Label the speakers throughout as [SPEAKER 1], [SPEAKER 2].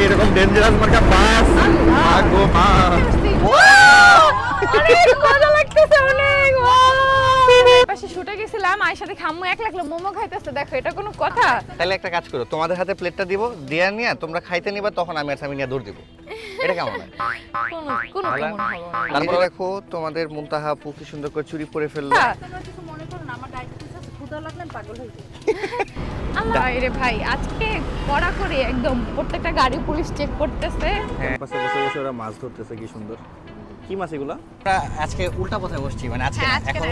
[SPEAKER 1] এরকম ডেঞ্জারাস মার্কা বাস। আগো মা
[SPEAKER 2] অনেক মজা লাগতেছে অনেক। পাশে শুটে গেছিলাম, আয়ের সাথে খাম্মু এক লাগলো মোমো খাইতেছে। দেখো এটা কোনো কথা?
[SPEAKER 1] তাহলে একটা কাজ করো, তোমাদের হাতে প্লেটটা দিব, দিয়া নিয়ে তোমরা খাইতে নিবা, তখন আমি আর স্বামী নিয়ে দৌড় দিব। এটা কেমন হয়?
[SPEAKER 2] কোনো কেমন হবে না।
[SPEAKER 1] তারপরে দেখো তোমাদের মুনতাহা আপু কি সুন্দর করে চুরি পরে ফেললো।
[SPEAKER 3] কিছু মনে করো না, আমার ডায়াবেটিস আছে, ক্ষুধা লাগলে আমি পাগল হয়ে যাই।
[SPEAKER 2] আল্লাহ রে ভাই, আজকে কড়া করে একদম প্রত্যেকটা গাড়ি পুলিশ চেক করতেছে।
[SPEAKER 1] হ্যাঁ, পাশে বসে বসে ওরা মাছ ধরতেছে, কি সুন্দর। কি মাছ এগুলো? আমরা আজকে উল্টা পথে বসছি, মানে আজকে না, এখন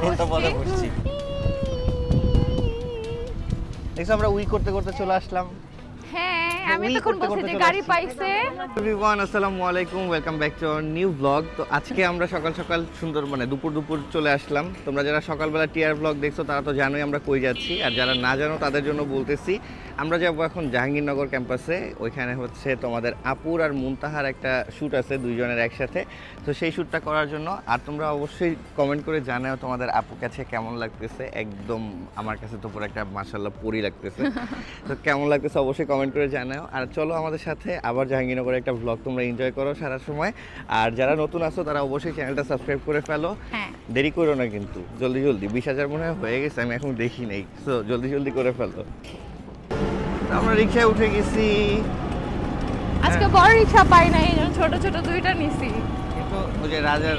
[SPEAKER 1] উল্টা পথে বসছি। দেখছো আমরা উই করতে করতে চলে আসলাম।
[SPEAKER 2] হ্যাঁ, আমি তখন বলছি যে গাড়ি পাইছে।
[SPEAKER 1] এভরিওয়ান, আসসালামু আলাইকুম, welcome back to our new blog. তো আজকে আমরা সকাল সকাল সুন্দর মানে দুপুর দুপুর চলে আসলাম। তোমরা যারা সকালবেলা টিআর ব্লগ দেখছো তারা তো জানোই আমরা কই যাচ্ছি, আর যারা না জানো তাদের জন্য বলতেছি আমরা যাবো এখন জাহাঙ্গীরনগর ক্যাম্পাসে। ওইখানে হচ্ছে তোমাদের আপুর আর মুনতাহার একটা শ্যুট আছে, দুইজনের একসাথে। তো সেই শ্যুটটা করার জন্য, আর তোমরা অবশ্যই কমেন্ট করে জানাও তোমাদের আপুর কাছে কেমন লাগতেছে। একদম আমার কাছে তো পুরো একটা মাশাআল্লাহ পরি লাগতেছে। তো কেমন লাগতেছে অবশ্যই কমেন্ট করে জানাও। আর চলো আমাদের সাথে আবার জাহাঙ্গীরনগরে একটা ব্লগ তোমরা এনজয় করো সারা সময়। আর যারা নতুন আছো তারা অবশ্যই চ্যানেলটা সাবস্ক্রাইব করে ফেলো।
[SPEAKER 2] হ্যাঁ,
[SPEAKER 1] দেরি করো না কিন্তু, জলদি জলদি। 20,000 মনে হয় হয়ে গেছে, আমি এখন দেখি নাই। সো জলদি জলদি করে ফেলো। আমরা রিকশায় উঠে গেছি।
[SPEAKER 2] আজকে বড় রিকশা পাই নাই, এই জন্য ছোট ছোট দুইটা নিছি।
[SPEAKER 1] কিন্তু ওই যে রাজার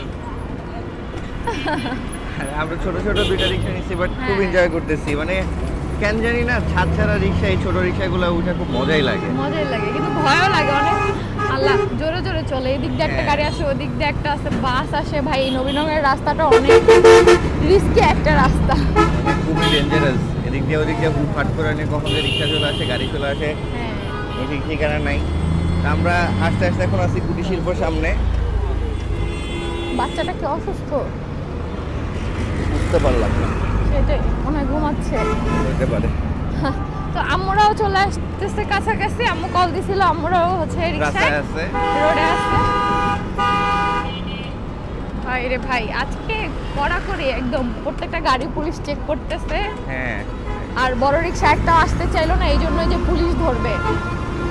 [SPEAKER 1] আমরা ছোট ছোট দুইটা রিকশা নিছি, বাট খুব এনজয় করতেছি। মানে কেন জানি না, ছাদ ছাড়া রিকশা, এই ছোট রিকশাগুলো উঠে খুব মজাই লাগে।
[SPEAKER 2] মজাই লাগে, কিন্তু ভয়ও লাগে অনেক। আল্লাহ, জোরে জোরে চলে, এদিক দিয়ে একটা গাড়ি আসে, ওদিক দিয়ে একটা আছে, বাস আসে। ভাই এই নবীনগরের রাস্তাটা অনেক রিস্কি একটা রাস্তা,
[SPEAKER 1] খুবই ডেঞ্জারাস। এদিক দিয়ে ওদিক দিয়ে হুটফাট করে নিয়ে কখন যে রিকশা চলে আসে, গাড়ি চলে আসে,
[SPEAKER 2] হ্যাঁ।
[SPEAKER 1] ঠিক ঠিকানা নাই। আমরা আস্তে আস্তে এখন আছি কুটির শিল্পর সামনে।
[SPEAKER 2] বাচ্চাটা কি অসুস্থ?
[SPEAKER 1] বুঝতে পারলাম না,
[SPEAKER 2] সেটাই মনে হয় ঘুমাচ্ছে।
[SPEAKER 1] হতে পারে।
[SPEAKER 2] তো আমরাও চলে আসতেছে কাছাকাছি। আম্মু কল দিছিল, আমরাও হচ্ছে রিকশায়
[SPEAKER 1] আছে,
[SPEAKER 2] রোডে আছে। ভাই রে ভাই, আজকে কড়া করে একদম প্রত্যেকটা গাড়ি পুলিশ চেক করতেছে।
[SPEAKER 1] হ্যাঁ।
[SPEAKER 2] আর বড় রিকশা একটা আসতে চাইলো না, এই জন্য যে পুলিশ ধরবে।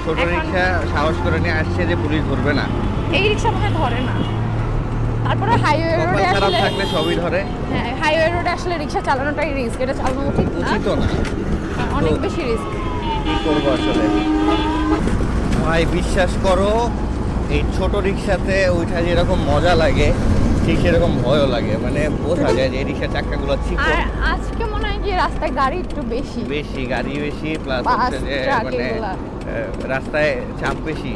[SPEAKER 1] ছোট
[SPEAKER 2] এখন-
[SPEAKER 1] রিকশা সাহস করে নিয়ে আসছে যে পুলিশ ধরবে না।
[SPEAKER 2] এই রিকশা মনে হয় ধরে না। তারপরে হাইওয়ে রোডে
[SPEAKER 1] কপাল খারাপ
[SPEAKER 2] আসলে,
[SPEAKER 1] থাকলে সবই ধরে।
[SPEAKER 2] হ্যাঁ, হাইওয়ে রোডে আসলে রিকশা চালানোটাই রিস্ক। এটা চালানো উচিত না,
[SPEAKER 1] উচিত না।
[SPEAKER 2] অনেক
[SPEAKER 1] তো-
[SPEAKER 2] বেশি রিস্ক।
[SPEAKER 1] কি করবো আসলে ভাই, বিশ্বাস করো এই ছোট রিক্সাতে ওইটা যেরকম মজা লাগে ঠিক সেরকম ভয়ও লাগে। মানে বোঝা যায় যে এই রিক্সার চাক্কাগুলো চিকন,
[SPEAKER 2] আর আজকে মনে হয় যে রাস্তায় গাড়ি একটু বেশি।
[SPEAKER 1] বেশি গাড়ি বেশি, প্লাস
[SPEAKER 2] বাস,
[SPEAKER 1] হচ্ছে যে
[SPEAKER 2] ট্রাক
[SPEAKER 1] মানে
[SPEAKER 2] এগুলা।
[SPEAKER 1] রাস্তায় চাপ বেশি,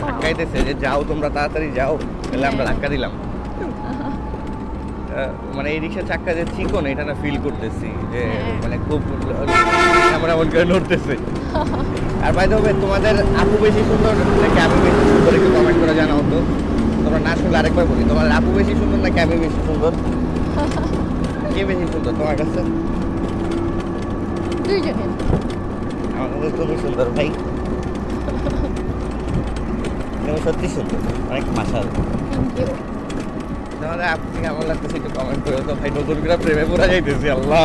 [SPEAKER 1] ধাক্কাইতেছে যে যাও তোমরা তাড়াতাড়ি যাও, তাহলে আমরা ধাক্কা দিলাম। মানে এই রিক্সার চাক্কা যে চিকন এটা না ফিল করতেছি যে মানে খুব আমরা এমন করে নড়তেছে। আর বাই দ্য ওয়ে, তোমাদের আপু বেশি সুন্দর নাকি আমি বেশি সুন্দর একটু কমেন্ট করে জানাও তো। তোমরা না শুনলে আরেকবার বলি, তোমাদের আপু বেশি সুন্দর নাকি আমি বেশি সুন্দর? কে বেশি সুন্দর তোমার কাছে?
[SPEAKER 2] দুইজনে।
[SPEAKER 1] আমার কাছে তুমি সুন্দর ভাই, তুমি সত্যি সুন্দর, অনেক মাশাল।
[SPEAKER 2] Thank you.
[SPEAKER 1] তোমাদের আপুকে কেমন লাগতেছে একটু কমেন্ট করে তো ভাই। নতুন করে প্রেমে পড়া যাইতেছি, আল্লাহ।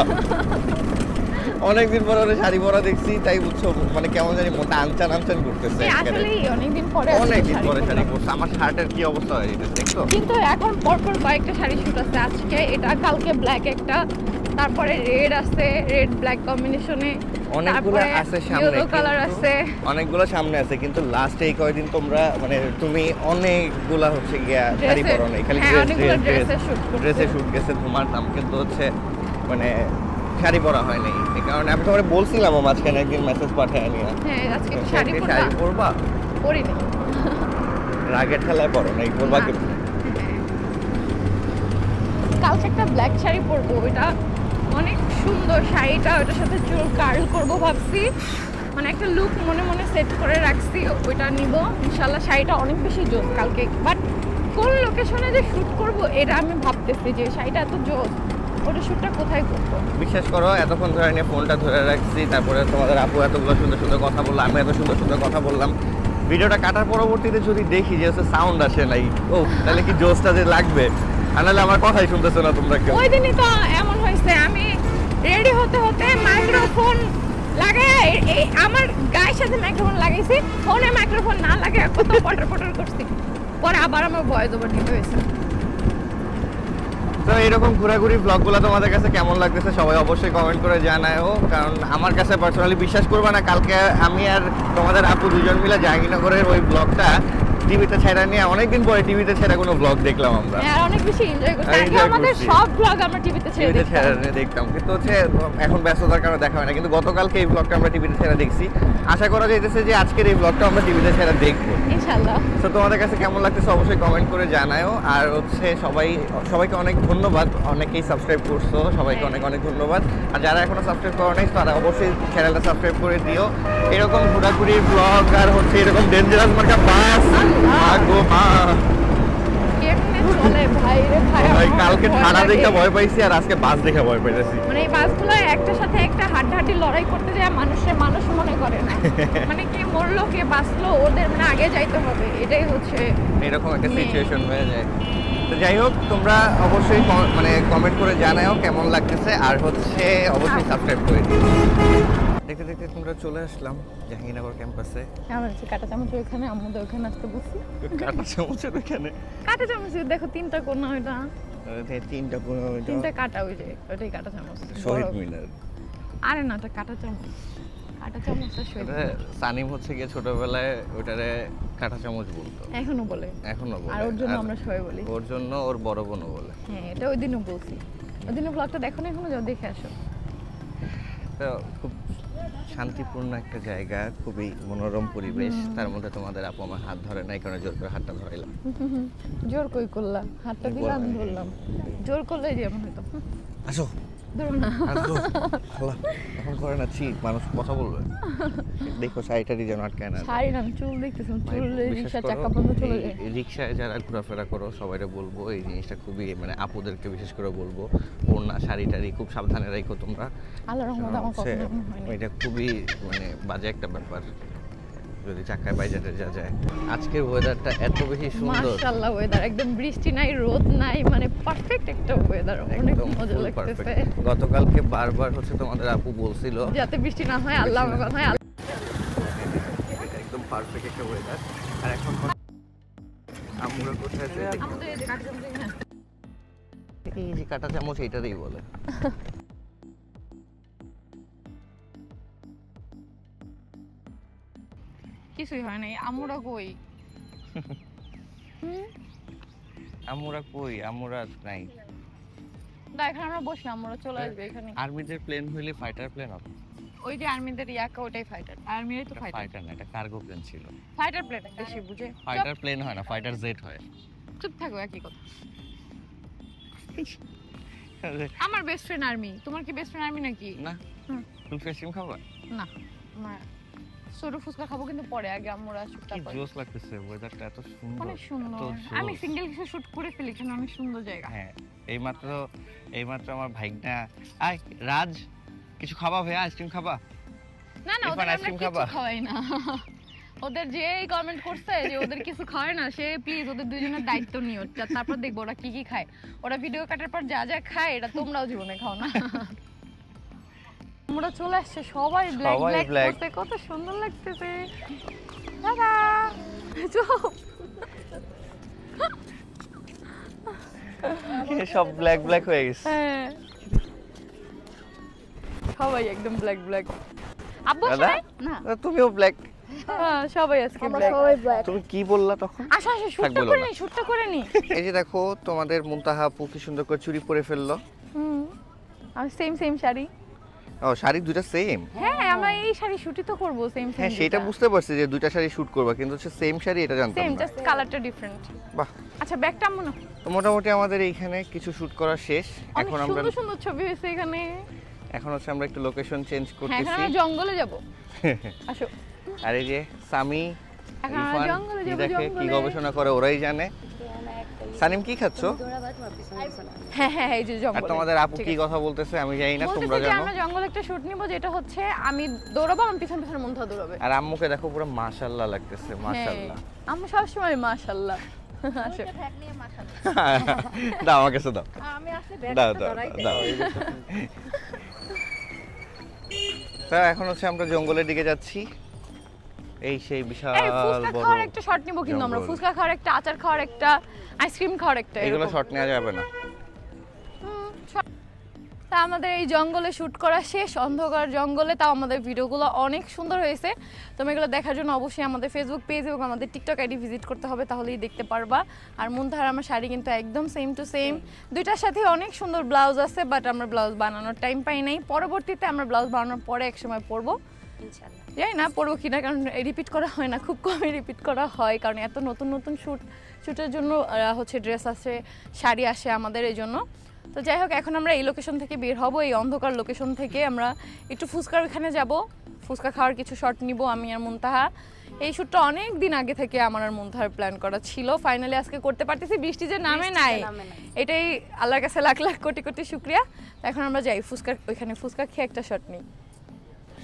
[SPEAKER 1] অনেকদিন পরে ওরা শাড়ি পরা দেখছি, তাই বুঝছো মানে কেমন জানি মনটা আনচান আনচান করতেছে।
[SPEAKER 2] আসলেই অনেকদিন পরে
[SPEAKER 1] অনেকদিন পরে শাড়ি পরছে। আমার শার্টের কি অবস্থা হয়ে যেতেছে দেখছো?
[SPEAKER 2] কিন্তু এখন পরপর কয়েকটা শাড়ি শুট আছে। আজকে এটা, কালকে ব্ল্যাক একটা, তারপরে রেড আছে, রেড ব্ল্যাক কম্বিনেশনে।
[SPEAKER 1] অনেকগুলো আছে সামনে,
[SPEAKER 2] ইয়েলো কালার আছে।
[SPEAKER 1] অনেকগুলো সামনে আছে, কিন্তু লাস্ট এই কয়দিন তোমরা মানে তুমি অনেকগুলা হচ্ছে গিয়া শাড়ি পরো নাই, খালি ড্রেসে শুট গেছে তোমার। কিন্তু হচ্ছে মানে শাড়ি পরা হয় নাই। এই কারণে আমি তোমার বলছিলাম মাঝখানে একদিন মেসেজ পাঠায় নিয়ে,
[SPEAKER 2] হ্যাঁ, আজকে একটু
[SPEAKER 1] শাড়ি পরবা,
[SPEAKER 2] পরিনি।
[SPEAKER 1] রাগের ঠেলায় পরো নাই, পরবা
[SPEAKER 2] না।
[SPEAKER 1] কিন্তু।
[SPEAKER 2] কালকে একটা ব্ল্যাক শাড়ি পরবো, ওইটা অনেক সুন্দর শাড়িটা, ওইটার সাথে চুল কার্ল করবো ভাবছি। মানে একটা লুক মনে মনে সেট করে রাখছি, ওইটা নিব ইনশাল্লাহ। শাড়িটা অনেক বেশি জোস কালকে, বাট কোন লোকেশনে যে শ্যুট করব এটা আমি ভাবতেছি, যে শাড়িটা এত জোস, ওটা শ্যুটটা কোথায় করবো।
[SPEAKER 1] বিশ্বাস করো এতক্ষণ ধরে নিয়ে ফোনটা ধরে রাখছি, তারপরে তোমাদের আপু এতগুলো সুন্দর সুন্দর কথা বললো, আমি এত সুন্দর সুন্দর কথা বললাম। ভিডিওটা কাটার পরবর্তীতে যদি দেখি যে সাউন্ড আসে নাই, ও তাহলে কি জোসটা যে লাগবে, আর নাহলে আমার কথাই শুনতেছো না তোমরা কেউ।
[SPEAKER 2] ওই দিনই তো এমন হয়েছে, আমি রেডি হতে হতে মাইক্রোফোন লাগে এই আমার গায়ের সাথে মাইক্রোফোন লাগাইছি, ফোনে মাইক্রোফোন না লাগে কত পটর পটর করছি, পরে আবার আমার ভয়েস ওভার নিতে হয়েছে।
[SPEAKER 1] তো এরকম ঘোরাঘুরি ব্লগগুলো তোমাদের কাছে কেমন লাগতেছে সবাই অবশ্যই কমেন্ট করে জানাও, কারণ আমার কাছে পার্সোনালি বিশ্বাস করবে না, কালকে আমি আর তোমাদের আপু দুজন মিলে জাহাঙ্গীরনগরের ওই ব্লগটা টিভিতে ছেড়া নিয়ে অনেকদিন পরে টিভিতে ছেড়া কোনো ব্লগ দেখলাম আমরা।
[SPEAKER 2] আর অনেক বেশি এনজয় করছি, আগে
[SPEAKER 1] enjoy
[SPEAKER 2] আমাদের
[SPEAKER 1] করছি।
[SPEAKER 2] সব ব্লগ আমরা টিভিতে ছেড়ে
[SPEAKER 1] টিভিতে ছেড়া
[SPEAKER 2] দেখতাম।
[SPEAKER 1] নিয়ে দেখতাম, কিন্তু হচ্ছে এখন ব্যস্ততার কারণে দেখা হয় না, কিন্তু গতকালকে এই ব্লগটা আমরা টিভিতে ছেড়া দেখছি। আশা করা যাইতেছে যে আজকের এই ব্লগটা আমরা টিভিতে ছেড়া দেখবো।
[SPEAKER 2] ইনশাআল্লাহ।
[SPEAKER 1] তো তোমাদের কাছে কেমন লাগতেছে অবশ্যই কমেন্ট করে জানাও। আর হচ্ছে সবাইকে অনেক ধন্যবাদ, অনেকেই সাবস্ক্রাইব করছো, সবাইকে অনেক অনেক ধন্যবাদ। আর যারা এখনো সাবস্ক্রাইব করো নাই তারা অবশ্যই চ্যানেলটা সাবস্ক্রাইব করে দিও। এরকম ঘোরাঘুরি ব্লগ আর হচ্ছে এরকম ডেঞ্জারাস মার্কা বাস আগো মা
[SPEAKER 2] কেমনে চলে ভাই রে ভাই,
[SPEAKER 1] ভাই,
[SPEAKER 2] আমার
[SPEAKER 1] কালকে
[SPEAKER 2] ভয়
[SPEAKER 1] ঠাড়া
[SPEAKER 2] লাগে।
[SPEAKER 1] দেখে ভয় পাইছি আর আজকে বাস দেখে ভয় পাইতেছি।
[SPEAKER 2] মানে এই বাসগুলো একটার সাথে একটা হাড্ডাহাড্ডি লড়াই করতে যায়, মানুষ মনে করে না। মানে কে মরলো কে বাঁচলো ওদের মানে আগে যাইতে হবে, এটাই হচ্ছে
[SPEAKER 1] এরকম একটা
[SPEAKER 2] মেয়ে।
[SPEAKER 1] সিচুয়েশন হয়ে যায়। তো যাই হোক, তোমরা অবশ্যই মানে কমেন্ট করে জানাও কেমন লাগতেছে, আর হচ্ছে অবশ্যই সাবস্ক্রাইব করে দিও। দেখতে দেখতে তোমরা চলে আসলাম জাহাঙ্গীরনগর ক্যাম্পাসে।
[SPEAKER 2] আমার হচ্ছে কাঁটা চামচ ওইখানে, আম্মুদের ওখানে আসতে বলছি।
[SPEAKER 1] কাটা চামচের ওখানে
[SPEAKER 2] কাঁটা চামচ দেখো তিনটা কোনা, ওইটা
[SPEAKER 1] তিনটা কোনো
[SPEAKER 2] তিনটা কাটা, ওই যে ওইটাই কাঁটা চামচ।
[SPEAKER 1] শহীদ
[SPEAKER 2] বড়।
[SPEAKER 1] মিনার।
[SPEAKER 2] আরে না, ওটা কাঁটা চামচ, কাঁটা চামচটা শহীদ
[SPEAKER 1] ওটা
[SPEAKER 2] মিনার।
[SPEAKER 1] সানিম হচ্ছে গিয়ে ছোটবেলায় ওটারে কাটা চামচ বলতো,
[SPEAKER 2] এখনো বলে।
[SPEAKER 1] এখনো বলে।
[SPEAKER 2] আর ওর জন্য
[SPEAKER 1] আর
[SPEAKER 2] আমরা সবাই বলি।
[SPEAKER 1] ওর জন্য ওর বড় বোনও বলে।
[SPEAKER 2] হ্যাঁ, এটা ওই দিনও বলছি। ওই দিনও ব্লগটা দেখো না এখনো, যাও দেখে আসো।
[SPEAKER 1] তো খুব শান্তিপূর্ণ একটা জায়গা, খুবই মনোরম পরিবেশ, তার মধ্যে তোমাদের আপু আমার হাত ধরে না, এই কারণে জোর করে হাতটা ধরাইলাম।
[SPEAKER 2] জোর কই করলাম, হাতটা
[SPEAKER 1] তুমি
[SPEAKER 2] দিলাম,
[SPEAKER 1] বলো।
[SPEAKER 2] ধরলাম। জোর করলে যেমন হইতো।
[SPEAKER 1] আসো
[SPEAKER 2] ধরো না।
[SPEAKER 1] আসো খালা, এখন করে না, ছি মানুষ কথা বলবে। দেখো শাড়িটারি যেন আটকায় না।
[SPEAKER 2] শাড়ি না, চুল দেখতেছিলাম,
[SPEAKER 1] ভাই,
[SPEAKER 2] চুল
[SPEAKER 1] বিশ্বাস
[SPEAKER 2] রিক্সার
[SPEAKER 1] করো,
[SPEAKER 2] চাকা বন্ধ চলে যায়।
[SPEAKER 1] এই রিক্সায় যারা ঘোরাফেরা করো সবাইরে বলবো এই জিনিসটা খুবই, মানে আপুদেরকে বিশেষ করে বলবো, ওড়না শাড়ি টাড়ি খুব সাবধানে রাখো তোমরা।
[SPEAKER 2] আল্লাহর রহমতে আমার
[SPEAKER 1] হচ্ছে,
[SPEAKER 2] কখনো এমন হয়নি।
[SPEAKER 1] এটা খুবই মানে বাজে একটা ব্যাপার যদি চাকায় বাইজাতে যা যায়। আজকের ওয়েদারটা এত বেশি সুন্দর,
[SPEAKER 2] মাশাআল্লাহ, ওয়েদার একদম বৃষ্টি নাই, রোদ নাই, মানে পারফেক্ট একটা ওয়েদার, অনেক
[SPEAKER 1] একদম
[SPEAKER 2] মজা
[SPEAKER 1] full
[SPEAKER 2] লাগতেছে।
[SPEAKER 1] perfect। গতকালকে বারবার হচ্ছে তোমাদের আপু বলছিল
[SPEAKER 2] যাতে বৃষ্টি না হয়, আল্লাহ আমার কথা হয়।
[SPEAKER 1] এটা একদম পারফেক্ট একটা ওয়েদার। আর এখন আমরা কোথায় আছি দেখতে
[SPEAKER 2] আমাদের এই যে কাঠগঞ্জ এখানে।
[SPEAKER 1] এই যে কাটা চামচ এইটারই বলে।
[SPEAKER 2] কিছুই হয় নাই, আমরা কই?
[SPEAKER 1] আমরা কই, আমরা নাই।
[SPEAKER 2] না, এখানে আমরা বসি, আমরা চলে আসবে এখানে।
[SPEAKER 1] আর্মিদের প্লেন হইলে ফাইটার প্লেন হবে।
[SPEAKER 2] ওই যে আর্মিদের ইয়াকা, ওটাই ফাইটার। আর্মিরই তো ফাইটার।
[SPEAKER 1] ফাইটার না, এটা কার্গো প্লেন ছিল।
[SPEAKER 2] ফাইটার প্লেন বেশি বুঝে।
[SPEAKER 1] ফাইটার প্লেন হয় না, ফাইটার জেট হয়।
[SPEAKER 2] চুপ থাকো, একই কথা। আমার বেস্ট ফ্রেন্ড আর্মি, তোমার কি বেস্ট ফ্রেন্ড আর্মি নাকি?
[SPEAKER 1] না,
[SPEAKER 2] হুম।
[SPEAKER 1] কুলফি আইসক্রিম খাবা?
[SPEAKER 2] না, আমার সরু ফুচকা খাবো, কিন্তু পরে আগে আমরা আসুক
[SPEAKER 1] কি
[SPEAKER 2] তারপর।
[SPEAKER 1] জোস লাগতেছে, ওয়েদারটা এত সুন্দর,
[SPEAKER 2] অনেক সুন্দর।
[SPEAKER 1] এত জোস।
[SPEAKER 2] আমি সিঙ্গেল কিছু শুট করে ফেলি, এখানে অনেক সুন্দর জায়গা।
[SPEAKER 1] হ্যাঁ, এইমাত্র আমার ভাইগনা, আয় রাজ কিছু খাবা ভাইয়া, আইসক্রিম খাবা?
[SPEAKER 2] না না,
[SPEAKER 1] ইরফান,
[SPEAKER 2] ওদের আমরা
[SPEAKER 1] আইসক্রিম
[SPEAKER 2] কিছু
[SPEAKER 1] খাবা?
[SPEAKER 2] খাওয়াই না। ওদের যে কমেন্ট করছে যে ওদের কিছু খায় না, সে প্লিজ ওদের দুজনের দায়িত্ব নিও, তারপর দেখবো ওরা কি কি খায়। ওরা ভিডিও কাটার পর যা যা খায় এটা তোমরাও জীবনে খাও না। আমরা চলে আসছে, সবাই ব্ল্যাক
[SPEAKER 1] সবাই
[SPEAKER 2] ব্ল্যাক
[SPEAKER 1] black।
[SPEAKER 2] করতে, কত সুন্দর লাগতেছে। দাদা চুপ।
[SPEAKER 1] সব ব্ল্যাক ব্ল্যাক হয়ে গেছে।
[SPEAKER 2] হ্যাঁ, সবাই একদম ব্ল্যাক ব্ল্যাক। আব্বু
[SPEAKER 1] দাদা?
[SPEAKER 2] আসে না?
[SPEAKER 1] তুমিও ব্ল্যাক।
[SPEAKER 2] হ্যাঁ, সবাই আজকে
[SPEAKER 3] আমরা
[SPEAKER 2] ব্ল্যাক।
[SPEAKER 3] সবাই ব্ল্যাক।
[SPEAKER 1] তুমি কি বললা তখন?
[SPEAKER 2] আসো আসো, শুটটা
[SPEAKER 1] বলো
[SPEAKER 2] করে
[SPEAKER 1] না।
[SPEAKER 2] নি, শুটটা করে নি।
[SPEAKER 1] এই যে দেখো তোমাদের মুনতাহা আপু কি সুন্দর করে চুরি পরে ফেললো।
[SPEAKER 2] হুম, আর সেম সেম শাড়ি।
[SPEAKER 1] ও, শাড়ি দুইটা সেম।
[SPEAKER 2] হ্যাঁ, আমরা এই শাড়ি শুটই তো করব, সেম সেম।
[SPEAKER 1] হ্যাঁ, সেটা বুঝতে পারছি যে দুইটা শাড়ি শুট করবা, কিন্তু হচ্ছে সেম শাড়ি এটা জানতাম
[SPEAKER 2] সেম,
[SPEAKER 1] না।
[SPEAKER 2] জাস্ট কালারটা ডিফারেন্ট।
[SPEAKER 1] বাহ,
[SPEAKER 2] আচ্ছা, ব্যাগটা মনে
[SPEAKER 1] তো মোটামুটি আমাদের এইখানে কিছু শুট করা শেষ।
[SPEAKER 2] অনেক
[SPEAKER 1] এখন আমরা
[SPEAKER 2] সুন্দর সুন্দর ছবি হয়েছে এখানে।
[SPEAKER 1] এখন হচ্ছে আমরা একটু লোকেশন চেঞ্জ
[SPEAKER 2] হ্যাঁ,
[SPEAKER 1] করতেছি।
[SPEAKER 2] এখন আমরা জঙ্গলে যাব। আসো,
[SPEAKER 1] আর এই যে সামি,
[SPEAKER 2] এখন আমরা
[SPEAKER 1] ইরফান
[SPEAKER 2] জঙ্গলে
[SPEAKER 1] কি
[SPEAKER 2] যাব,
[SPEAKER 1] দেখে, কি
[SPEAKER 2] জঙ্গলে।
[SPEAKER 1] গবেষণা করে ওরাই জানে। সানিম কি খাচ্ছো?
[SPEAKER 2] হ্যাঁ হ্যাঁ, এই যে
[SPEAKER 1] আর
[SPEAKER 2] জঙ্গলে।
[SPEAKER 1] তোমাদের আপু
[SPEAKER 2] ঠিক
[SPEAKER 1] কি
[SPEAKER 2] আছে।
[SPEAKER 1] কথা বলতেছে আমি জানি না,
[SPEAKER 2] বলতেছে
[SPEAKER 1] তোমরা
[SPEAKER 2] যে
[SPEAKER 1] জানো।
[SPEAKER 2] আমরা জঙ্গলে একটা শুট নিব, যেটা হচ্ছে আমি দৌড়াবো, আমার পিছন পিছন মন্থা দৌড়াবে।
[SPEAKER 1] আর আম্মুকে দেখো পুরো মাশাআল্লাহ লাগতেছে,
[SPEAKER 2] হ্যাঁ,
[SPEAKER 1] মাশাআল্লাহ।
[SPEAKER 2] আমি সবসময় মাশাআল্লাহ। আসো,
[SPEAKER 3] ব্যাগ নিয়ে মাশাআল্লাহ।
[SPEAKER 1] দাও আমার কাছে দাও,
[SPEAKER 3] আমি আসলে ব্যাগ
[SPEAKER 1] দাও
[SPEAKER 3] তো
[SPEAKER 1] দাও
[SPEAKER 3] ধরাই
[SPEAKER 1] দাও। তো তা এখন হচ্ছে আমরা জঙ্গলের দিকে যাচ্ছি। এই সেই বিশাল
[SPEAKER 2] এই ফুচকা
[SPEAKER 1] বড়
[SPEAKER 2] খাওয়ার একটা শট নিব কিন্তু আমরা
[SPEAKER 1] জঙ্গল।
[SPEAKER 2] ফুচকা খাওয়ার একটা, আচার খাওয়ার একটা, আইসক্রিম খাওয়ার একটা,
[SPEAKER 1] এগুলো
[SPEAKER 2] এরকম।
[SPEAKER 1] শট নেওয়া যাবে না।
[SPEAKER 2] তা আমাদের এই জঙ্গলে শুট করা শেষ, অন্ধকার জঙ্গলে। তাও আমাদের ভিডিওগুলো অনেক সুন্দর হয়েছে। তুমি এগুলো দেখার জন্য অবশ্যই আমাদের ফেসবুক পেজ এবং আমাদের টিকটক আইডি ভিজিট করতে হবে, তাহলেই দেখতে পারবা। আর মুনতাহার আমার শাড়ি কিন্তু একদম সেম টু সেম, দুইটার সাথে অনেক সুন্দর ব্লাউজ আছে, বাট আমরা ব্লাউজ বানানোর টাইম পাই নাই। পরবর্তীতে আমরা ব্লাউজ বানানোর পরে এক সময় পরবো,
[SPEAKER 3] ইনশাআল্লাহ।
[SPEAKER 2] জানি না পরবো কিনা, কারণ রিপিট করা হয় না, খুব কমই রিপিট করা হয়, কারণ এত নতুন নতুন শ্যুটের জন্য হচ্ছে ড্রেস আসে, শাড়ি আসে আমাদের, এই জন্য। তো যাই হোক, এখন আমরা এই লোকেশন থেকে বের হব, এই অন্ধকার লোকেশন থেকে আমরা একটু ফুচকার ওখানে যাব, ফুচকা খাওয়ার কিছু শট নিব আমি আর মুনতাহা। এই শ্যুটটা অনেক দিন আগে থেকে আমার আর মুনতাহার প্ল্যান করা ছিল, ফাইনালি আজকে করতে পারতেছি। বৃষ্টি যে নামে নাই, এটাই আল্লাহর কাছে লাখ লাখ কোটি কোটি শুকরিয়া। তো এখন আমরা যাই ফুচকার ওইখানে, ফুচকা খেয়ে একটা শট নিই।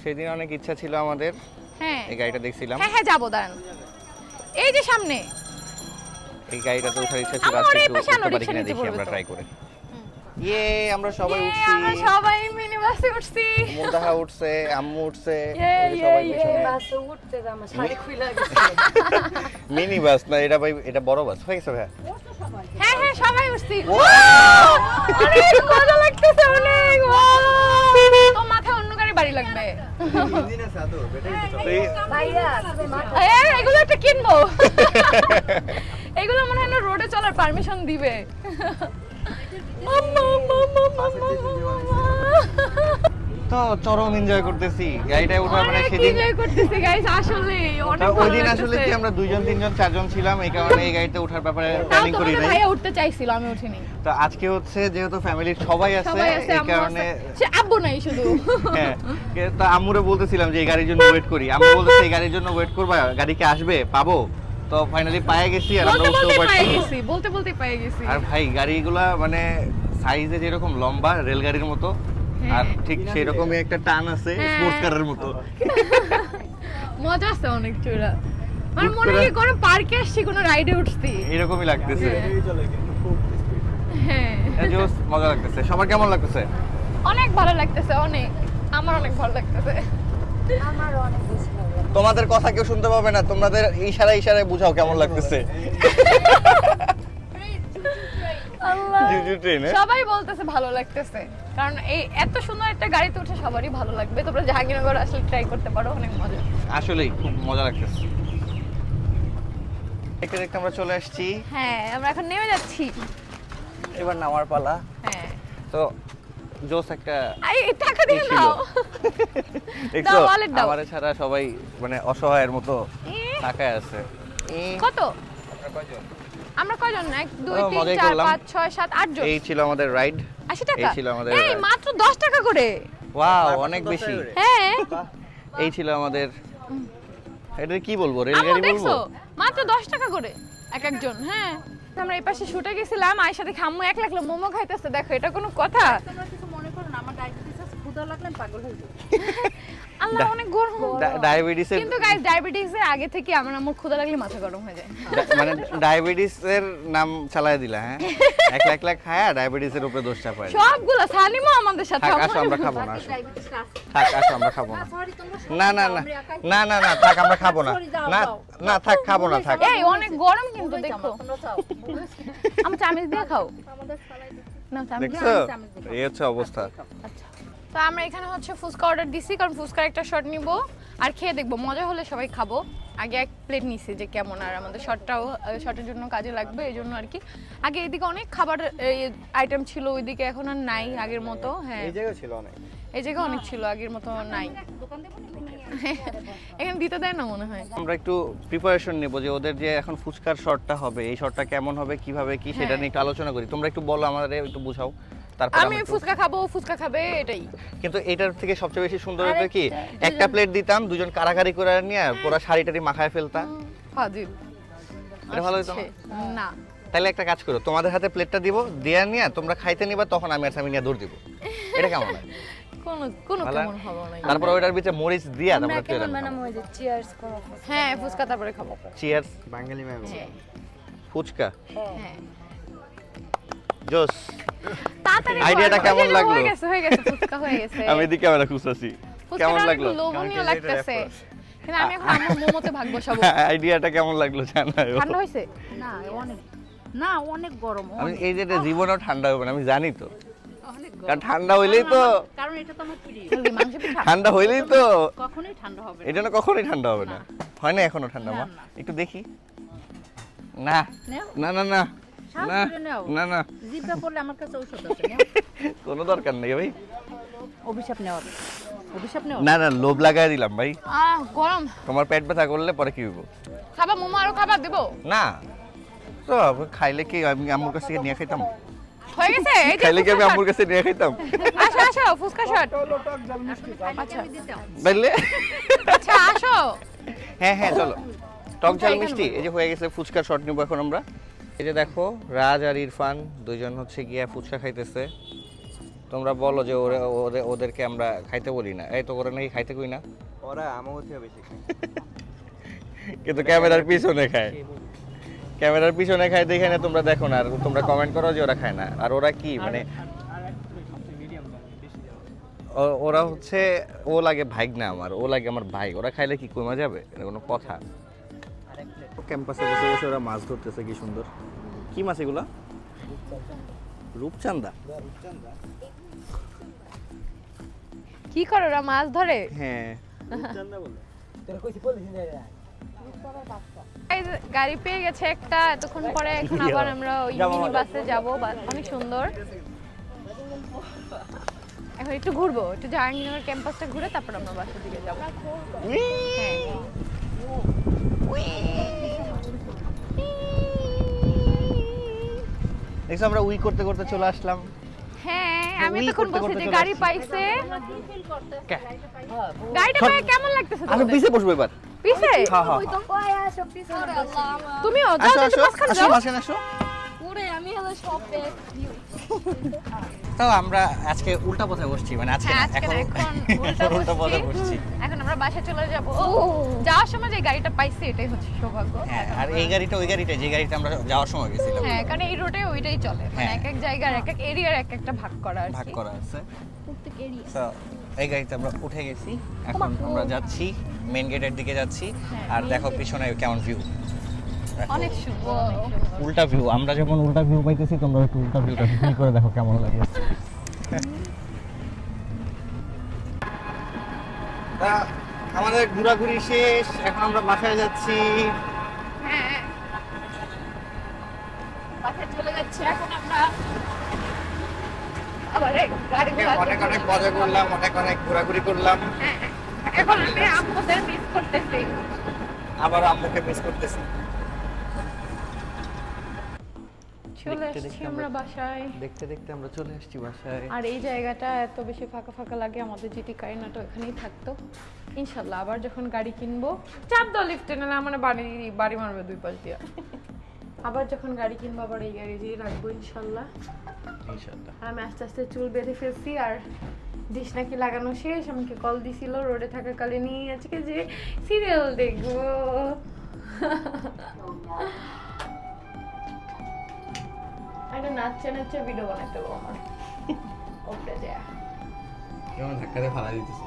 [SPEAKER 1] সেদিন অনেক ইচ্ছা ছিল আমাদের,
[SPEAKER 2] হ্যাঁ
[SPEAKER 1] এই গাড়িটা দেখছিলাম,
[SPEAKER 2] হ্যাঁ হ্যাঁ যাবো, দাঁড়ান, এই যে সামনে।
[SPEAKER 1] এই গাড়িটাতে ওঠার ইচ্ছা ছিল,
[SPEAKER 2] আমার
[SPEAKER 1] আজকে
[SPEAKER 2] এই
[SPEAKER 1] একটু
[SPEAKER 2] পাশে আলো
[SPEAKER 1] উঠতে পারি
[SPEAKER 2] রিকশা
[SPEAKER 1] কিনা
[SPEAKER 2] নিতে
[SPEAKER 1] দেখি,
[SPEAKER 2] বলবে
[SPEAKER 1] আমরা
[SPEAKER 2] তো।
[SPEAKER 1] ট্রাই করে। ইয়ে আমরা সবাই
[SPEAKER 2] Yay,
[SPEAKER 1] উঠছি,
[SPEAKER 2] আমরা সবাই মিনি বাসে উঠছি।
[SPEAKER 1] মুনতাহা উঠছে, আম্মু উঠছে,
[SPEAKER 2] Yay,
[SPEAKER 1] ওই যে সবাই
[SPEAKER 2] yay,
[SPEAKER 1] পিছনে।
[SPEAKER 3] বাসে উঠতে যে আমার শাড়ি খুইলা গেছে।
[SPEAKER 1] মিনি বাস না এটা ভাই, এটা বড় বাস হয়ে গেছে ভাই।
[SPEAKER 2] হ্যাঁ হ্যাঁ সবাই উঠছি। অনেক মজা লাগতেছে, অনেক। তো মাথায় অন্য গাড়ি বাড়ি লাগবে।
[SPEAKER 3] ভাইয়া তুমি মাথা
[SPEAKER 2] এগুলো একটা কিনবো। এগুলো মনে হয় না রোডে চলার পারমিশন দিবে।
[SPEAKER 1] তো চরম এনজয় করতেছি গাড়িটায় ওঠা, মানে
[SPEAKER 2] অনেক
[SPEAKER 1] সেদিন
[SPEAKER 2] এনজয় করতেছি গাইস, আসলে অনেক
[SPEAKER 1] ওই
[SPEAKER 2] ভালো
[SPEAKER 1] দিন আসলে
[SPEAKER 2] লাগতেছে।
[SPEAKER 1] কি আমরা দুইজন তিনজন চারজন ছিলাম, এই কারণে এই গাড়িতে ওঠার ব্যাপারে
[SPEAKER 2] তাও
[SPEAKER 1] প্ল্যানিং করি
[SPEAKER 2] তোমাদের
[SPEAKER 1] নাই।
[SPEAKER 2] ভাইয়া উঠতে চাইছিল, আমি উঠিনি।
[SPEAKER 1] তো আজকে হচ্ছে যেহেতু ফ্যামিলির সবাই আছে,
[SPEAKER 2] সবাই আছে,
[SPEAKER 1] এই
[SPEAKER 2] আম্মু
[SPEAKER 1] কারণে
[SPEAKER 2] আছে। সে আব্বু নাই শুধু।
[SPEAKER 1] হ্যাঁ, তো আম্মুরে বলতেছিলাম যে এই গাড়ির জন্য ওয়েট করি, আম্মু বলতেছে এই গাড়ির জন্য ওয়েট করবা, গাড়ি কি আসবে, পাবো? তো ফাইনালি পায়ে গেছি আর আমরা
[SPEAKER 2] বলতে
[SPEAKER 1] উঠতেও
[SPEAKER 2] বলতে
[SPEAKER 1] পারছি।
[SPEAKER 2] পেয়ে গেছি, বলতে বলতে পেয়ে গেছি।
[SPEAKER 1] আর ভাই গাড়িগুলা মানে সাইজে যেরকম লম্বা রেলগাড়ির মতো, আর ঠিক সেই রকমই একটা টান আছে
[SPEAKER 2] হ্যাঁ।
[SPEAKER 1] স্পোর্টস কারের মতো।
[SPEAKER 2] মজা আছে অনেক চূড়া, মানে
[SPEAKER 1] হুট
[SPEAKER 2] মনে
[SPEAKER 1] করে-
[SPEAKER 2] হয় কোনো পার্কে আসছি, কোনো রাইডে উঠছি।
[SPEAKER 1] এরকমই লাগতেছে,
[SPEAKER 2] হ্যাঁ
[SPEAKER 1] জাস্ট মজা লাগতেছে। সবার কেমন লাগতেছে?
[SPEAKER 2] অনেক ভালো লাগতেছে, অনেক, আমার অনেক ভালো লাগতেছে।
[SPEAKER 3] আমার অনেক বেশি ভালো লাগে।
[SPEAKER 1] তোমাদের কথা কেউ শুনতে পাবে না, তোমাদের ইশারায় বুঝাও কেমন লাগতেছে।
[SPEAKER 2] আল্লাহ,
[SPEAKER 1] জুজু ট্রেন,
[SPEAKER 2] সবাই বলতেছে ভালো লাগতেছে, কারণ এই এত সুন্দর একটা গাড়িতে উঠে সবারই ভালো লাগবে। তোমরা জাহাঙ্গীরনগর আসলে ট্রাই করতে পারো, অনেক মজা।
[SPEAKER 1] আসলেই খুব মজা লাগতেছে। দেখতে দেখতে আমরা চলে আসছি,
[SPEAKER 2] হ্যাঁ আমরা এখন নেমে যাচ্ছি।
[SPEAKER 1] এবার নামার পালা।
[SPEAKER 2] হ্যাঁ
[SPEAKER 1] তো জোস একটা
[SPEAKER 2] এই টাকা দিয়ে
[SPEAKER 1] ছিল।
[SPEAKER 2] নাও।
[SPEAKER 1] দেখছো
[SPEAKER 2] দাও, wallet দাও।
[SPEAKER 1] আমারে ছাড়া সবাই মানে অসহায়ের মতো
[SPEAKER 2] এ,
[SPEAKER 1] তাকায় আছে।
[SPEAKER 2] কত? আমরা কয়জন? 1 2
[SPEAKER 1] ও,
[SPEAKER 2] 3
[SPEAKER 1] মজাই
[SPEAKER 2] 4
[SPEAKER 1] করলাম।
[SPEAKER 2] 5 6 7 8 জন।
[SPEAKER 1] এই ছিল আমাদের রাইড।
[SPEAKER 2] 80 টাকা।
[SPEAKER 1] এই ছিল আমাদের
[SPEAKER 2] এই
[SPEAKER 1] ride।
[SPEAKER 2] মাত্র 10 টাকা করে।
[SPEAKER 1] ওয়াও, অনেক বেশি।
[SPEAKER 2] হ্যাঁ
[SPEAKER 1] এই ছিল আমাদের, এটা কি বলবো,
[SPEAKER 2] আম্মু
[SPEAKER 1] রেলগাড়ি
[SPEAKER 2] দেখছো,
[SPEAKER 1] বলবো?
[SPEAKER 2] মাত্র 10 টাকা করে এক একজন। হ্যাঁ আমরা এই পাশে শুটে গেছিলাম, আয়েশা দেখে আম্মু 1 লাখ মোমো খাইতেছে। দেখো এটা কোনো কথা?
[SPEAKER 3] তোমরা কিছু মনে করো না, আমার ডায়াবেটিস আছে, ক্ষুধা লাগলে আমি পাগল হয়ে যাই।
[SPEAKER 2] আল্লাহ অনেক গরম।
[SPEAKER 1] ডায়াবেটিসের
[SPEAKER 2] কিন্তু গাইস ডায়াবেটিসের আগে থেকে আমার আম্মুর ক্ষুধা লাগলে মাথা গরম হয়ে যায়।
[SPEAKER 1] মানে ডায়াবেটিসের নাম চালায় দিলা, হ্যাঁ? এক লাখ লাখ খায়া ডায়াবেটিসের উপরে দোষ চাপায়।
[SPEAKER 2] সবগুলো সালিমও আমাদের সাথে।
[SPEAKER 1] থাক, আসো আমরা খাবো না, আসো।
[SPEAKER 3] ডায়াবেটিস আছে।
[SPEAKER 1] থাক, আসো আমরা খাবো না।
[SPEAKER 3] সরি তোমরা
[SPEAKER 1] না না না না না না, থাক আমরা খাবো না। না না থাক, খাবো না, থাক।
[SPEAKER 2] এই অনেক গরম কিন্তু দেখো।
[SPEAKER 3] তোমরা চাও।
[SPEAKER 2] আমি চামিচ দিয়ে খাও।
[SPEAKER 3] আমাদের ফালাই দিচ্ছি।
[SPEAKER 2] না চামিচ দিয়ে।
[SPEAKER 1] দেখছো এই হচ্ছে অবস্থা।
[SPEAKER 2] আচ্ছা তো আমরা এখানে হচ্ছে ফুচকা অর্ডার দিছি, কারণ ফুচকার একটা শট নিব আর খেয়ে দেখবো, মজা হলে সবাই খাবো। আগে 1 প্লেট নিছি যে কেমন, আর আমাদের শটটাও শটের জন্য কাজে লাগবে, এই জন্য আর কি। আগে এদিকে অনেক খাবার আইটেম ছিল, ওইদিকে এখন আর নাই আগের মতো। হ্যাঁ
[SPEAKER 1] এই জায়গা ছিল অনেক,
[SPEAKER 2] এই জায়গা অনেক ছিল, আগের মতো নাই।
[SPEAKER 3] দোকান দেবো না?
[SPEAKER 2] এখানে দিতে দেয় না মনে হয়।
[SPEAKER 1] আমরা একটু প্রিপারেশন নেব যে ওদের যে এখন ফুচকার শটটা হবে, এই শটটা কেমন হবে, কিভাবে কি সেটা নিয়ে একটু আলোচনা করি। তোমরা একটু বলো, আমাদের একটু বুঝাও, তারপর
[SPEAKER 2] আমি ফুচকা খাবো, ফুচকা খাবে, এটাই।
[SPEAKER 1] কিন্তু এটার থেকে সবচেয়ে বেশি সুন্দর হতো কি, একটা প্লেট দিতাম, দুজন কারাকারি করে নিয়ে পুরো শাড়িটারি মাখায় ফেলতা।
[SPEAKER 2] ফাজিল।
[SPEAKER 1] এটা ভালো হতো না?
[SPEAKER 2] না
[SPEAKER 1] তাহলে একটা কাজ করো, তোমাদের হাতে প্লেটটা দিব, দিয়ে নিয়ে তোমরা খাইতে নিবা, তখন আমি আর স্বামী নিয়ে দৌড় দিব। এটা কেমন হয়?
[SPEAKER 2] কোনো কোনো
[SPEAKER 1] ভালো?
[SPEAKER 2] কেমন হবে না।
[SPEAKER 1] তারপর ওইটার ভিতরে মরিচ দিয়া
[SPEAKER 3] আমরা
[SPEAKER 1] তারপরে
[SPEAKER 3] কেমন
[SPEAKER 1] তেল
[SPEAKER 3] বানাবো ওই যে চিয়ার্স করো।
[SPEAKER 2] হ্যাঁ ফুচকা তারপরে খাবো।
[SPEAKER 1] চিয়ার্স।
[SPEAKER 4] বাঙালি ম্যাম
[SPEAKER 2] হ্যাঁ
[SPEAKER 1] ফুচকা
[SPEAKER 2] হ্যাঁ
[SPEAKER 1] জোস।
[SPEAKER 2] তাড়াতাড়ি
[SPEAKER 1] আইডিয়াটা
[SPEAKER 2] করো।
[SPEAKER 1] কেমন
[SPEAKER 2] এই যে
[SPEAKER 1] লাগলো?
[SPEAKER 2] হয়ে গেছে ফুচকা হয়ে গেছে।
[SPEAKER 1] আমি এদিকে ক্যামেরা খুঁজতেছি। কেমন
[SPEAKER 2] ফুচকাটা অনেক
[SPEAKER 1] লাগলো?
[SPEAKER 2] লোভনীয় লাগতেছে কিন্তু আমি এখন আমার মোমোতে ভাগ বসাবো
[SPEAKER 1] আইডিয়াটা কেমন লাগলো জানাও।
[SPEAKER 2] ঠান্ডা হয়েছে
[SPEAKER 3] না অনেক না অনেক গরম
[SPEAKER 1] আমি এই যে এটা জীবনেও ঠান্ডা হবে না আমি জানি তো,
[SPEAKER 3] অনেক
[SPEAKER 1] কারণ ঠান্ডা হইলেই তো,
[SPEAKER 3] কারণ এটা তো আমার প্রিয়
[SPEAKER 2] মুরগি মাংস পিঠা
[SPEAKER 1] ঠান্ডা হইলেই তো
[SPEAKER 3] কখনোই ঠান্ডা হবে
[SPEAKER 1] এটা না কখনোই ঠান্ডা হবে না। হয় না এখনো ঠান্ডা মা?
[SPEAKER 3] না, না।
[SPEAKER 1] একটু দেখি। না
[SPEAKER 3] নেও
[SPEAKER 1] না না না
[SPEAKER 3] শ্বাস
[SPEAKER 1] না
[SPEAKER 3] ধরে নাও।
[SPEAKER 1] না না
[SPEAKER 3] জিভে পড়লে আমার কাছে ঔষধ আছে নেও।
[SPEAKER 1] কোনো দরকার নেই ভাই।
[SPEAKER 3] অভিশাপ নেওয়ার অভিশাপ নেওয়ার
[SPEAKER 1] না না লোভ লাগাই দিলাম ভাই।
[SPEAKER 2] গরম
[SPEAKER 1] তোমার পেট ব্যথা করলে পরে কি হইব?
[SPEAKER 2] খাবা মোমো আরো খাবার দেবো
[SPEAKER 1] না তো খাইলে কি আমি আম্মুর কাছ থেকে নিয়ে খাইতাম?
[SPEAKER 2] হয়ে গেছে এই যে
[SPEAKER 1] খাইলে কি আমি
[SPEAKER 2] ফুচকা
[SPEAKER 1] আম্মুর কাছে নিয়ে খাইতাম?
[SPEAKER 2] shot। আসো আসো ফুচকা শট
[SPEAKER 3] আচ্ছা আমি দিতাম
[SPEAKER 1] বুঝলে?
[SPEAKER 2] আচ্ছা আসো
[SPEAKER 1] হ্যাঁ হ্যাঁ চলো। টক ঝাল মিষ্টি এই যে হয়ে গেছে, ফুচকার শট নিব এখন আমরা। এই যে দেখো রাজ আর ইরফান দুইজন হচ্ছে গিয়া ফুচকা খাইতেছে। তোমরা বলো যে ওদেরকে আমরা খাইতে বলি না, এই তো ওরা নাকি খাইতে কই না,
[SPEAKER 4] ওরা আমার থেকে বেশি খায়।
[SPEAKER 1] কিন্তু ক্যামেরার পিছনে খায়। ক্যামেরার পিছনে খায় দেখে না তোমরা দেখো না, আর তোমরা কমেন্ট করো যে ওরা খায় না। আর ওরা কি মানে ওরা হচ্ছে ও লাগে ভাইগনা আমার, ও লাগে আমার ভাই, ওরা খাইলে কি কমে যাবে? এটা কোনো কথা? ক্যাম্পাসে বসে বসে ওরা মাছ ধরতেছে, কি সুন্দর। কি মাছ এগুলা? রূপচাঁদা।
[SPEAKER 2] কি করো ওরা মাছ ধরে?
[SPEAKER 1] হ্যাঁ
[SPEAKER 2] এই যে গাড়ি পেয়ে গেছে একটা, এতক্ষণ পরে এখন আবার আমরা ওই মিনি বাসে যাব। অনেক সুন্দর। এখন একটু ঘুরবো, একটু জাহাঙ্গীরনগর ক্যাম্পাসটা ঘুরে তারপর আমরা বাসের দিকে যাবো।
[SPEAKER 1] দেখছো আমরা উই করতে করতে চলে আসলাম।
[SPEAKER 2] হ্যাঁ আমি
[SPEAKER 1] উই
[SPEAKER 2] তখন
[SPEAKER 1] করতে
[SPEAKER 2] বলছি
[SPEAKER 1] করতে
[SPEAKER 2] যে
[SPEAKER 1] চলে
[SPEAKER 2] গাড়ি
[SPEAKER 1] আসছি।
[SPEAKER 2] পাইছে।
[SPEAKER 1] কে?
[SPEAKER 2] গাড়িটা পেয়ে কেমন লাগতেছে
[SPEAKER 1] আমি
[SPEAKER 2] তোমাদের?
[SPEAKER 1] পিছে বসবো এবার।
[SPEAKER 2] পিছে?
[SPEAKER 1] হ্যাঁ হ্যাঁ
[SPEAKER 2] তুমিও যাও
[SPEAKER 1] আসো
[SPEAKER 2] যাও,
[SPEAKER 1] আসো
[SPEAKER 2] মাঝখানে
[SPEAKER 1] আসো
[SPEAKER 2] যাও।
[SPEAKER 1] মাঝখানে আসো। তো আমরা আজকে উল্টা পথে বসছি, মানে আজকে
[SPEAKER 2] হ্যাঁ,
[SPEAKER 1] না,
[SPEAKER 2] আজকে না, এখন উল্টা
[SPEAKER 1] উল্টা পথে বসছি।
[SPEAKER 2] এখন আমরা বাসায় চলে যাব। যাওয়ার সময় যে গাড়িটা পাইছি এটাই হচ্ছে সৌভাগ্য।
[SPEAKER 1] হ্যাঁ আর এই গাড়িটা ওই গাড়িটা যে গাড়িতে আমরা যাওয়ার সময় গেছিলাম
[SPEAKER 2] হ্যাঁ কারণ এই রোডে ওইটাই চলে, মানে
[SPEAKER 1] হ্যাঁ।
[SPEAKER 2] এক এক জায়গার এক এক এরিয়ার এক একটা ভাগ করা আর
[SPEAKER 1] ভাগ
[SPEAKER 2] কি।
[SPEAKER 1] করা আছে। তো এই গাড়িতে আমরা উঠে গেছি, এখন আমরা যাচ্ছি মেইন গেটের দিকে যাচ্ছি। আর দেখো পিছনে কেমন ভিউ,
[SPEAKER 2] অনেক সুন্দর, অনেক সুন্দর।
[SPEAKER 1] উল্টা ভিউ। আমরা যখন উল্টা ভিউ পাইতেছি তোমরা একটু উল্টা ভিউটা ফিল করে দেখো কেমন লাগে। তা আমাদের ঘোরাঘুরি শেষ, এখন আমরা বাসায় যাচ্ছি।
[SPEAKER 2] হ্যাঁ বাসায় চলে যাচ্ছি এখন আমরা। আবার এই গাড়িগুলো
[SPEAKER 1] অনেক অনেক মজা করলাম, অনেক অনেক ঘোরাঘুরি করলাম।
[SPEAKER 2] এখন আমি আপনাদের মিস করতেছি।
[SPEAKER 1] আবার আম্মুকে মিস করতেছি।
[SPEAKER 2] চলে
[SPEAKER 1] দেখতে
[SPEAKER 2] আসছি
[SPEAKER 1] দেখতে
[SPEAKER 2] আমরা বাসায়।
[SPEAKER 1] দেখতে দেখতে আমরা চলে আসছি বাসায়।
[SPEAKER 2] আর এই জায়গাটা এত বেশি ফাঁকা ফাঁকা লাগে, আমাদের যদি কারিনাটা ওখানেই থাকতো। ইনশাল্লাহ আবার যখন গাড়ি কিনবো, চাপ দাও লিফটে, না মানে বাড়ি মারবে দুই পাশ দিয়ে। আবার যখন গাড়ি কিনবো আবার এই গাড়ি দিয়ে রাখবো ইনশাল্লাহ।
[SPEAKER 1] ইনশাআল্লাহ।
[SPEAKER 2] আর আমি আস্তে আস্তে চুল বেঁধে ফেলছি, আর ডিশ নাকি লাগানো শেষ। আমাকে কল দিছিল রোডে থাকাকালীনই, আজকে যে সিরিয়াল দেখবো। একটা নাচছে নাচছে ভিডিও বানাতে হবে আমার। ওকে যা
[SPEAKER 1] কেমন ধাক্কা দিয়ে ফালা দিতেছে।